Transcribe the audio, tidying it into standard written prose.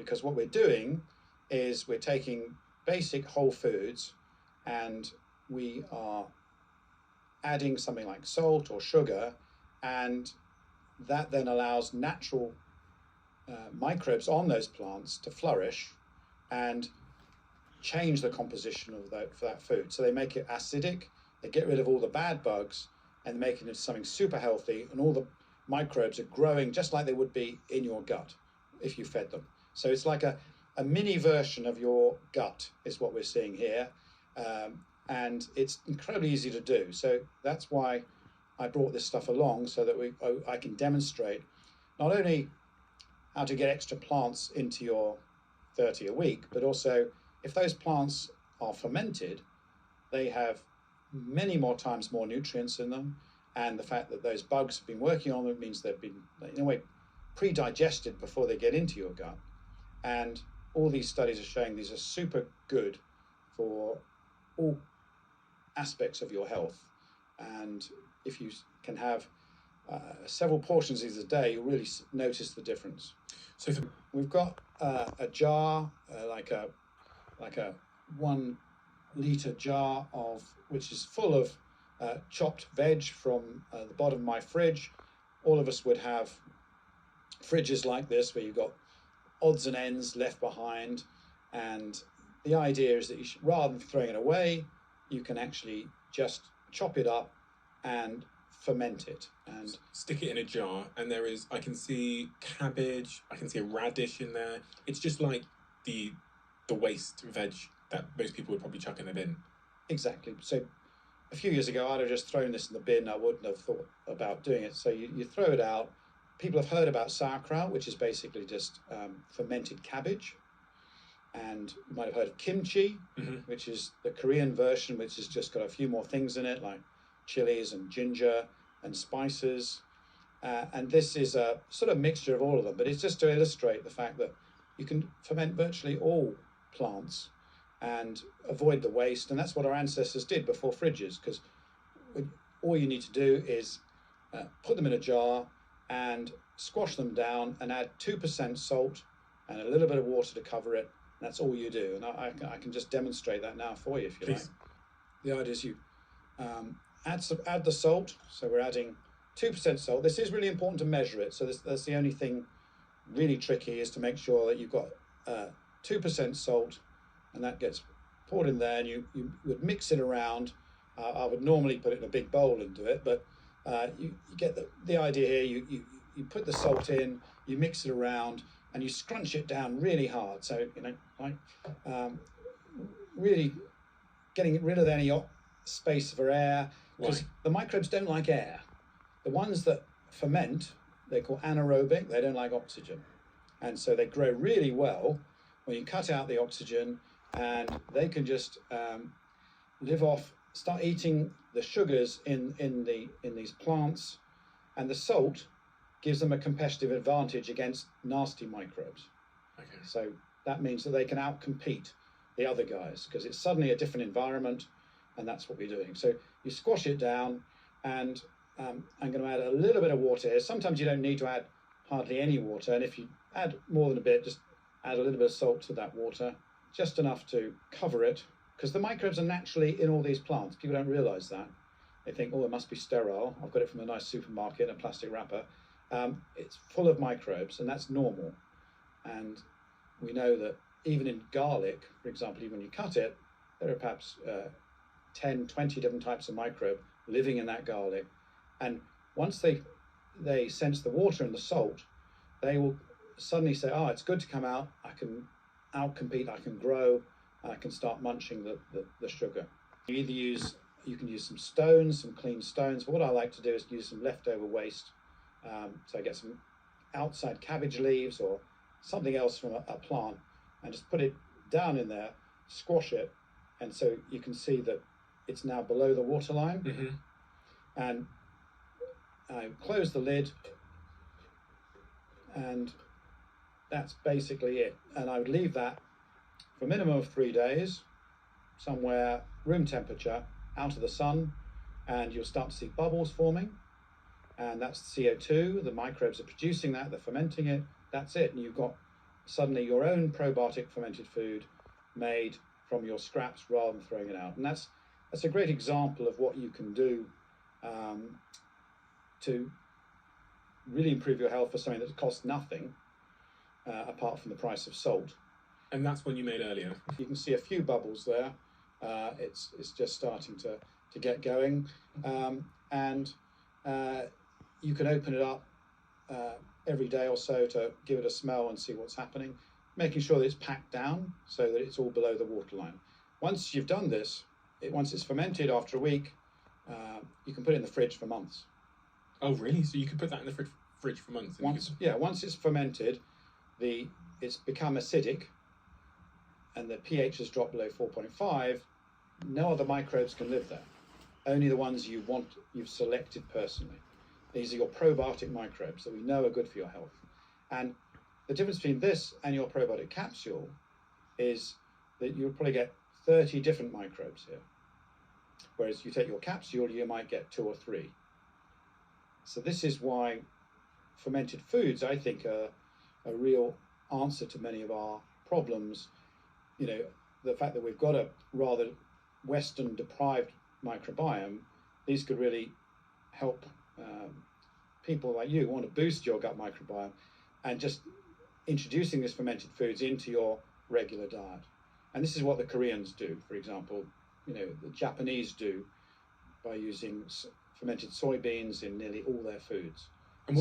because what we're doing is we're taking basic whole foods and we are adding something like salt or sugar, and that then allows natural microbes on those plants to flourish and change the composition of that food. So they make it acidic, they get rid of all the bad bugs and make it into something super healthy, and all the microbes are growing just like they would be in your gut if you fed them. So it's like a mini version of your gut is what we're seeing here, and it's incredibly easy to do. So that's why I brought this stuff along, so that I can demonstrate not only how to get extra plants into your 30 a week, but also if those plants are fermented, they have many more times more nutrients in them, and the fact that those bugs have been working on them means they've been, in a way, pre-digested before they get into your gut. And all these studies are showing these are super good for all aspects of your health. And if you can have several portions of these a day, you'll really notice the difference. So we've got a jar, like a 1 litre jar which is full of chopped veg from the bottom of my fridge. All of us would have fridges like this where you've got odds and ends left behind, and the idea is that rather than throwing it away, you can actually just chop it up and ferment it and stick it in a jar. And I can see cabbage, I can see a radish in there. It's just like the waste veg that most people would probably chuck in a bin. Exactly. So a few years ago, I'd have just thrown this in the bin. I wouldn't have thought about doing it. So you throw it out. People have heard about sauerkraut, which is basically just fermented cabbage. And you might have heard of kimchi, which is the Korean version, which has just got a few more things in it, like chilies and ginger and spices. And this is a sort of mixture of all of them, but it's just to illustrate the fact that you can ferment virtually all plants and avoid the waste. And that's what our ancestors did before fridges, because all you need to do is put them in a jar and squash them down and add 2% salt and a little bit of water to cover it. That's all you do. And I can just demonstrate that now for you if you like. The idea is you add the salt. So we're adding 2% salt. This is really important to measure it. So that's the only thing really tricky, is to make sure that you've got 2% salt, and that gets poured in there, and you would mix it around. I would normally put it in a big bowl and do it, but you get the idea here. You put the salt in, you mix it around, and you scrunch it down really hard. So, really getting rid of any space for air, because the microbes don't like air. The ones that ferment, they're called anaerobic, they don't like oxygen. And so they grow really well when you cut out the oxygen, and they can just live off, start eating the sugars in these plants, and the salt gives them a competitive advantage against nasty microbes. Okay. So that means that they can outcompete the other guys, because it's suddenly a different environment, and that's what we're doing. So you squash it down, and I'm going to add a little bit of water here. Sometimes you don't need to add hardly any water, and if you add more than a bit, just add a little bit of salt to that water, just enough to cover it, because the microbes are naturally in all these plants. People don't realize that. They think, oh, it must be sterile. I've got it from a nice supermarket in a plastic wrapper. It's full of microbes, and that's normal. And we know that even in garlic, for example, even when you cut it, there are perhaps 10, 20 different types of microbe living in that garlic. And once they sense the water and the salt, they will suddenly say, oh, it's good to come out. I can outcompete, I can grow, and I can start munching the sugar. You can use some stones, some clean stones. But what I like to do is use some leftover waste. So I get some outside cabbage leaves or something else from a plant, and just put it down in there, squash it, and so you can see that it's now below the waterline. And I close the lid, and that's basically it. And I would leave that for a minimum of 3 days, somewhere room temperature, out of the sun, and you'll start to see bubbles forming. And that's CO2, the microbes are producing that, they're fermenting it, that's it. And you've got suddenly your own probiotic fermented food made from your scraps rather than throwing it out. And that's a great example of what you can do to really improve your health for something that costs nothing apart from the price of salt. And that's one you made earlier. You can see a few bubbles there. It's just starting to get going, and you can open it up every day or so to give it a smell and see what's happening, making sure that it's packed down so that it's all below the waterline. Once you've done this, once it's fermented after a week, you can put it in the fridge for months. Oh, really? So you can put that in the fridge for months? Once it's fermented, it's become acidic, and the pH has dropped below 4.5. No other microbes can live there. Only the ones you've selected personally. These are your probiotic microbes that we know are good for your health. And the difference between this and your probiotic capsule is that you'll probably get 30 different microbes here. Whereas you take your capsule, you might get 2 or 3. So this is why fermented foods, I think, are a real answer to many of our problems. You know, the fact that we've got a rather Western deprived microbiome, these could really help people like you who want to boost your gut microbiome, and just introducing these fermented foods into your regular diet. And this is what the Koreans do, for example. You know, the Japanese do by using fermented soybeans in nearly all their foods. And